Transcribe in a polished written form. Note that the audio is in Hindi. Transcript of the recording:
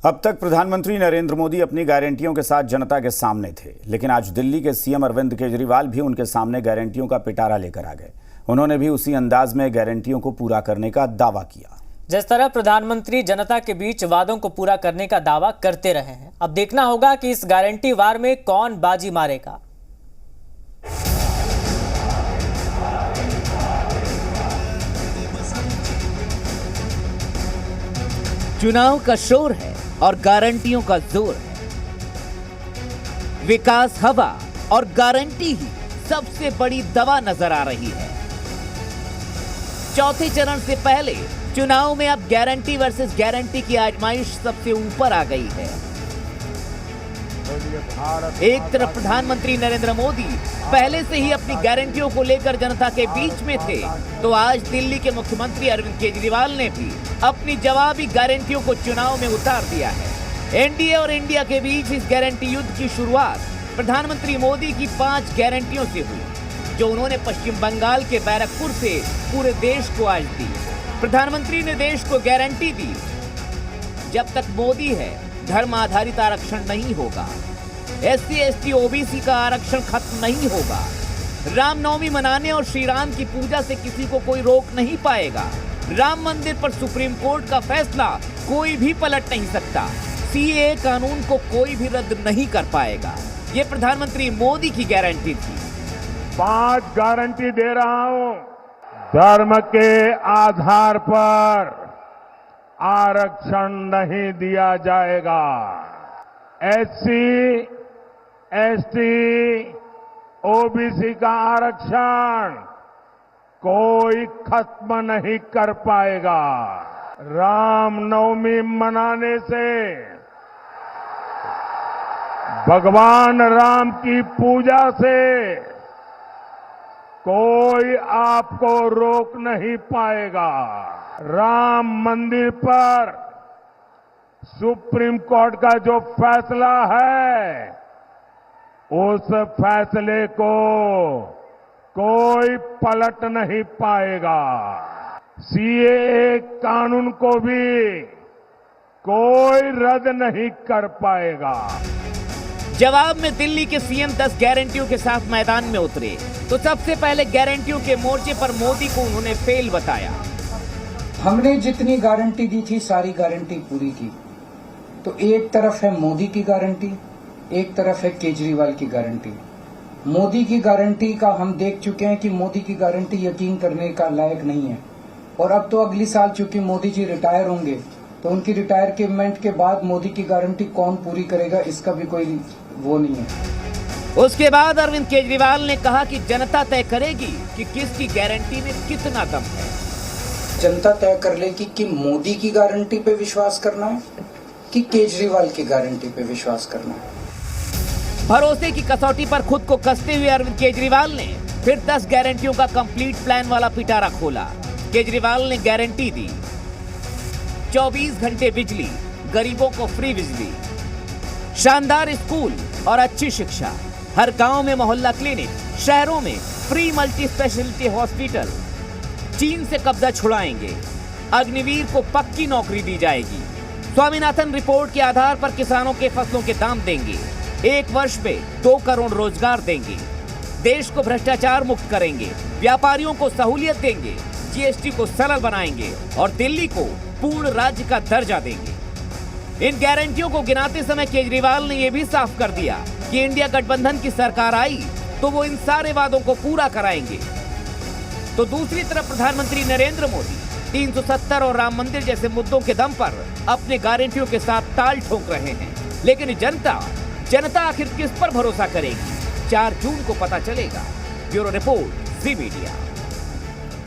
अब तक प्रधानमंत्री नरेंद्र मोदी अपनी गारंटियों के साथ जनता के सामने थे, लेकिन आज दिल्ली के सीएम अरविंद केजरीवाल भी उनके सामने गारंटियों का पिटारा लेकर आ गए। उन्होंने भी उसी अंदाज में गारंटियों को पूरा करने का दावा किया। जिस तरह प्रधानमंत्री जनता के बीच वादों को पूरा करने का दावा करते रहे हैं, अब देखना होगा कि इस गारंटी वार में कौन बाजी मारेगा। चुनाव का शोर है और गारंटियों का जोर है। विकास हवा और गारंटी ही सबसे बड़ी दवा नजर आ रही है। चौथे चरण से पहले चुनाव में अब गारंटी वर्सेस गारंटी की आजमाइश सबसे ऊपर आ गई है। एक तरफ प्रधानमंत्री नरेंद्र मोदी पहले से ही अपनी गारंटियों को लेकर जनता के बीच में थे, तो आज दिल्ली के मुख्यमंत्री अरविंद केजरीवाल ने भी अपनी जवाबी गारंटियों को चुनाव में उतार दिया है। एनडीए और इंडिया के बीच इस गारंटी युद्ध की शुरुआत प्रधानमंत्री मोदी की 5 गारंटियों से हुई, जो उन्होंने पश्चिम बंगाल के बैरकपुर से पूरे देश को आज दी। प्रधानमंत्री ने देश को गारंटी दी, जब तक मोदी है धर्म आधारित आरक्षण नहीं होगा, SC ST OBC का आरक्षण खत्म नहीं होगा, रामनवमी मनाने और श्री राम की पूजा से किसी को कोई रोक नहीं पाएगा, राम मंदिर पर सुप्रीम कोर्ट का फैसला कोई भी पलट नहीं सकता, CAA कानून को कोई भी रद्द नहीं कर पाएगा। ये प्रधानमंत्री मोदी की गारंटी थी। 5 गारंटी दे रहा हूं। धर्म के आधार पर आरक्षण नहीं दिया जाएगा। SC ST OBC का आरक्षण कोई खत्म नहीं कर पाएगा। रामनवमी मनाने से, भगवान राम की पूजा से कोई आपको रोक नहीं पाएगा। राम मंदिर पर सुप्रीम कोर्ट का जो फैसला है, उस फैसले को कोई पलट नहीं पाएगा। CAA कानून को भी कोई रद्द नहीं कर पाएगा। जवाब में दिल्ली के सीएम 10 गारंटियों के साथ मैदान में उतरे, तो सबसे पहले गारंटियों के मोर्चे पर मोदी को उन्होंने फेल बताया। हमने जितनी गारंटी दी थी सारी गारंटी पूरी की। तो एक तरफ है मोदी की गारंटी, एक तरफ है केजरीवाल की गारंटी। मोदी की गारंटी का हम देख चुके हैं कि मोदी की गारंटी यकीन करने का लायक नहीं है, और अब तो अगली साल चूंकि मोदी जी रिटायर होंगे, तो उनकी रिटायरमेंट के बाद मोदी की गारंटी कौन पूरी करेगा, इसका भी कोई वो नहीं है। उसके बाद अरविंद केजरीवाल ने कहा कि जनता तय करेगी कि किसकी गारंटी में कितना दम है। जनता तय कर लेगी कि मोदी की गारंटी पे विश्वास करना है कि केजरीवाल की गारंटी पे विश्वास करना है। भरोसे की कसौटी पर खुद को कसते हुए अरविंद केजरीवाल ने फिर 10 गारंटियों का कंप्लीट प्लान वाला पिटारा खोला। केजरीवाल ने गारंटी दी 24 घंटे बिजली, गरीबों को फ्री बिजली, शानदार स्कूल और अच्छी शिक्षा, हर गांव में मोहल्ला क्लिनिक, शहरों में फ्री मल्टी स्पेशलिटी हॉस्पिटल, चीन से कब्जा छुड़ाएंगे, अग्निवीर को पक्की नौकरी दी जाएगी, स्वामीनाथन रिपोर्ट के आधार पर किसानों के फसलों के दाम देंगे, 1 वर्ष में 2 करोड़ रोजगार देंगे, देश को भ्रष्टाचार मुक्त करेंगे, व्यापारियों को सहूलियत देंगे, GST को सरल बनाएंगे और दिल्ली को पूर्ण राज्य का दर्जा देंगे। इन गारंटियों को गिनाते समय केजरीवाल ने यह भी साफ कर दिया कि इंडिया गठबंधन की सरकार आई तो वो इन सारे वादों को पूरा कराएंगे। तो दूसरी तरफ प्रधानमंत्री नरेंद्र मोदी 370 और राम मंदिर जैसे मुद्दों के दम पर अपने गारंटियों के साथ ताल ठोक रहे हैं, लेकिन जनता आखिर किस पर भरोसा करेगी, 4 जून को पता चलेगा। ब्यूरो रिपोर्ट, जी मीडिया।